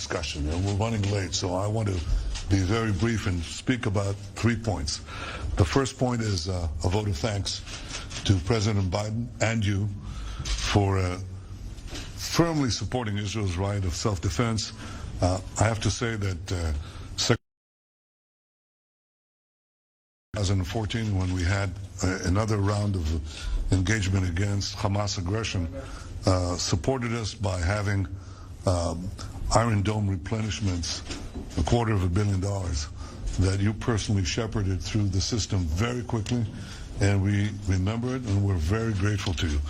discussion, and we're running late, so I want to be very brief and speak about 3 points. The first point is a vote of thanks to President Biden and you for firmly supporting Israel's right of self-defense. I have to say that 2014, when we had another round of engagement against Hamas aggression, supported us by having Iron Dome replenishments, $250 million, that you personally shepherded through the system very quickly, and we remember it, and we're very grateful to you.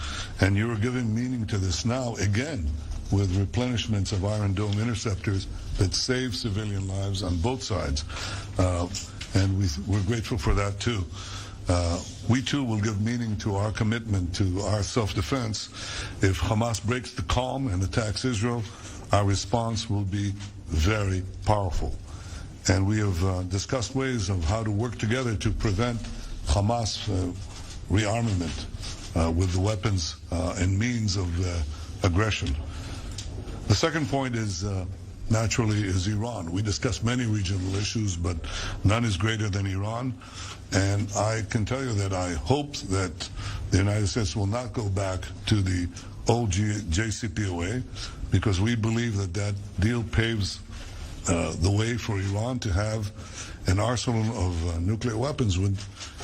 And you're giving meaning to this now, again, with replenishments of Iron Dome interceptors that save civilian lives on both sides. And we're grateful for that, too. We, too, will give meaning to our commitment to our self-defense. If Hamas breaks the calm and attacks Israel, our response will be very powerful. And we have discussed ways of how to work together to prevent Hamas rearmament with the weapons and means of aggression. The second point is naturally is Iran. We discussed many regional issues, but none is greater than Iran. And I can tell you that I hope that the United States will not go back to the old JCPOA, because we believe that that deal paves the way for Iran to have an arsenal of nuclear weapons with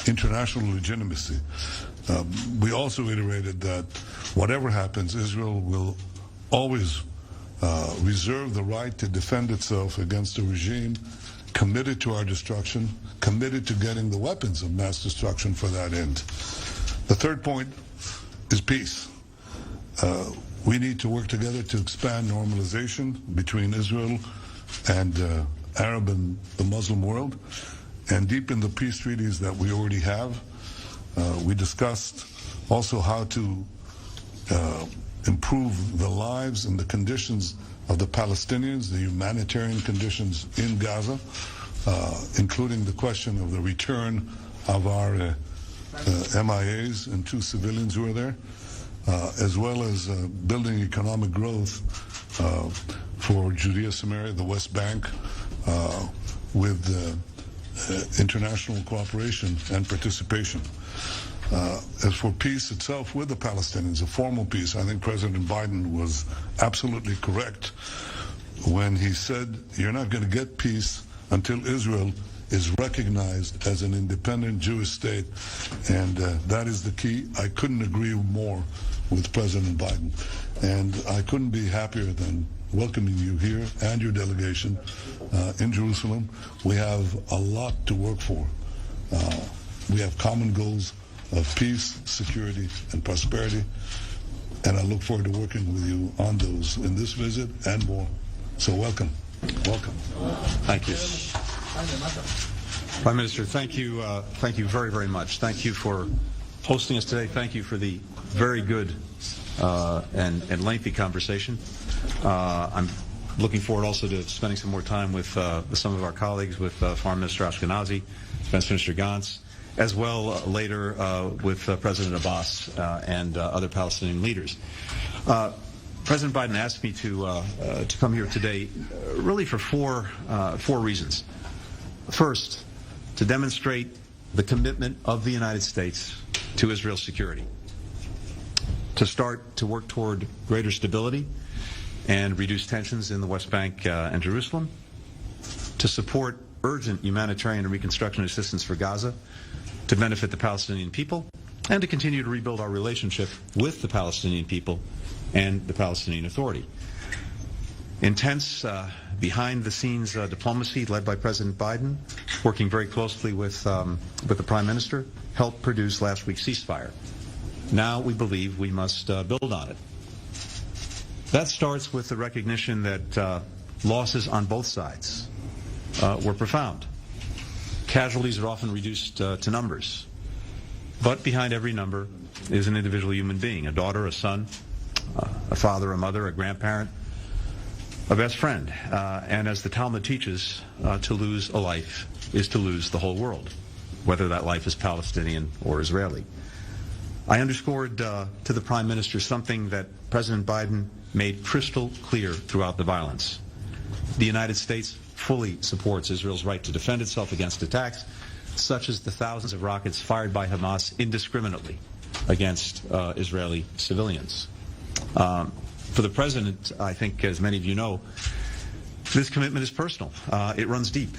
international legitimacy. We also iterated that whatever happens, Israel will always reserve the right to defend itself against a regime committed to our destruction, committed to getting the weapons of mass destruction for that end. The third point is peace. We need to work together to expand normalization between Israel and Arab and the Muslim world, and deepen the peace treaties that we already have. We discussed also how to improve the lives and the conditions of the Palestinians, the humanitarian conditions in Gaza, including the question of the return of our MIAs and 2 civilians who are there, as well as building economic growth for Judea, Samaria, the West Bank, with international cooperation and participation. As for peace itself with the Palestinians, a formal peace, I think President Biden was absolutely correct when he said you're not going to get peace until Israel is recognized as an independent Jewish state, and that is the key. I couldn't agree more with President Biden, and I couldn't be happier than welcoming you here and your delegation in Jerusalem. We have a lot to work for. We have common goals of peace, security, and prosperity, and I look forward to working with you on those in this visit and more. So welcome. Welcome. Thank you. Prime Minister, thank you very, very much. Thank you for hosting us today. Thank you for the very good and lengthy conversation. I'm looking forward also to spending some more time with some of our colleagues, with Foreign Minister Ashkenazi, Defense Minister Gantz, as well later with President Abbas and other Palestinian leaders. President Biden asked me to come here today really for four reasons. First, to demonstrate the commitment of the United States to Israel's security, to start to work toward greater stability and reduce tensions in the West Bank and Jerusalem, to support urgent humanitarian and reconstruction assistance for Gaza, to benefit the Palestinian people, and to continue to rebuild our relationship with the Palestinian people and the Palestinian Authority. Intense, behind-the-scenes diplomacy led by President Biden, working very closely with the Prime Minister, helped produce last week's ceasefire. Now we believe we must build on it. That starts with the recognition that losses on both sides were profound. Casualties are often reduced to numbers, but behind every number is an individual human being, a daughter, a son, a father, a mother, a grandparent, a best friend. And as the Talmud teaches, to lose a life is to lose the whole world, whether that life is Palestinian or Israeli. I underscored to the Prime Minister something that President Biden made crystal clear throughout the violence. The United States fully supports Israel's right to defend itself against attacks, such as the thousands of rockets fired by Hamas indiscriminately against Israeli civilians. For the President, I think, as many of you know, this commitment is personal. It runs deep.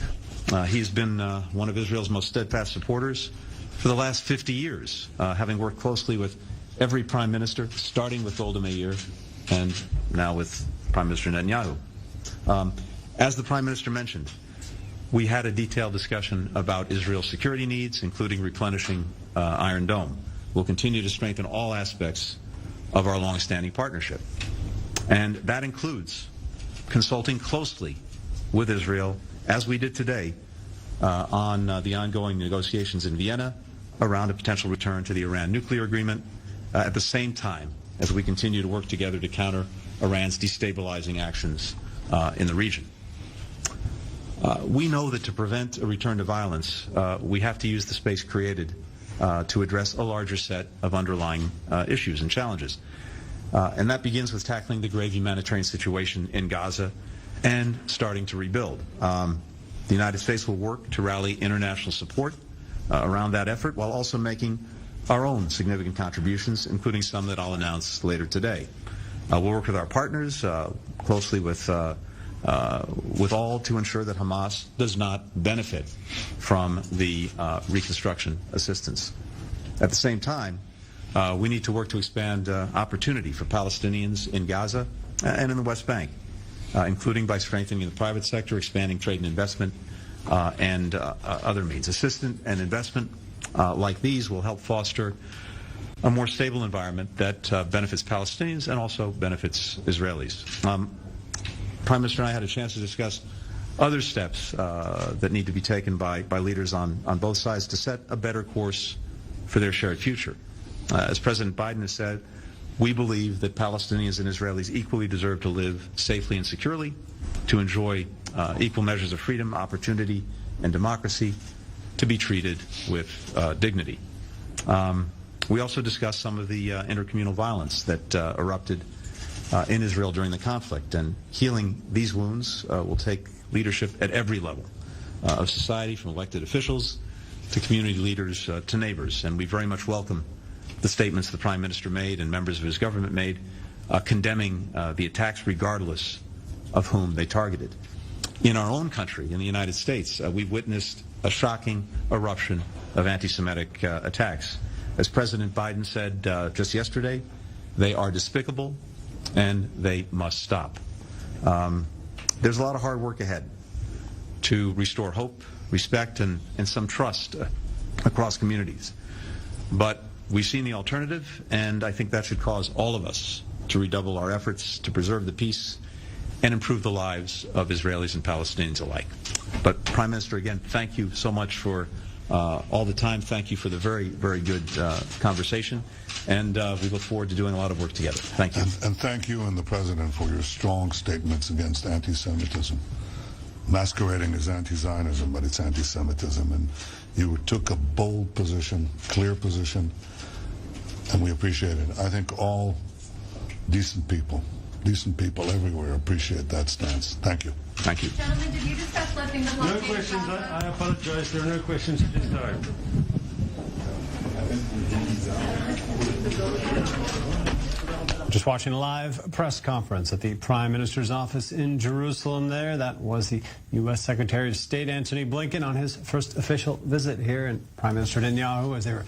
He's been one of Israel's most steadfast supporters for the last 50 years, having worked closely with every prime minister, starting with Golda Meir and now with Prime Minister Netanyahu. As the Prime Minister mentioned, we had a detailed discussion about Israel's security needs, including replenishing Iron Dome. We'll continue to strengthen all aspects of our long-standing partnership. And that includes consulting closely with Israel, as we did today, on the ongoing negotiations in Vienna around a potential return to the Iran nuclear agreement, at the same time as we continue to work together to counter Iran's destabilizing actions in the region. We know that to prevent a return to violence, we have to use the space created to address a larger set of underlying issues and challenges. And that begins with tackling the grave humanitarian situation in Gaza and starting to rebuild. The United States will work to rally international support around that effort while also making our own significant contributions, including some that I'll announce later today. We'll work with our partners closely with all to ensure that Hamas does not benefit from the reconstruction assistance. At the same time, we need to work to expand opportunity for Palestinians in Gaza and in the West Bank, including by strengthening the private sector, expanding trade and investment, and other means. Assistance and investment like these will help foster a more stable environment that benefits Palestinians and also benefits Israelis. Prime Minister and I had a chance to discuss other steps that need to be taken by leaders on both sides to set a better course for their shared future. As President Biden has said, we believe that Palestinians and Israelis equally deserve to live safely and securely, to enjoy equal measures of freedom, opportunity, and democracy, to be treated with dignity. We also discussed some of the intercommunal violence that erupted in Israel during the conflict, and healing these wounds will take leadership at every level of society, from elected officials to community leaders to neighbors. And we very much welcome the statements the Prime Minister made and members of his government made condemning the attacks regardless of whom they targeted. In our own country, in the United States, we've witnessed a shocking eruption of anti-Semitic attacks. As President Biden said just yesterday, they are despicable and they must stop. There's a lot of hard work ahead to restore hope, respect, and some trust across communities. But we've seen the alternative, and I think that should cause all of us to redouble our efforts to preserve the peace and improve the lives of Israelis and Palestinians alike. But Prime Minister, again, thank you so much for all the time. Thank you for the very, very good conversation. And we look forward to doing a lot of work together. Thank you. And thank you and the President for your strong statements against anti-Semitism, masquerading as anti-Zionism, but it's anti-Semitism. And you took a bold position, clear position, and we appreciate it. I think all decent people everywhere appreciate that stance. Thank you. Thank you. Gentlemen, did you discuss lifting the blockade? No questions. I apologize. There are no questions at this time. Just watching a live press conference at the Prime Minister's office in Jerusalem there. That was the U.S. Secretary of State Antony Blinken on his first official visit here, and Prime Minister Netanyahu as they were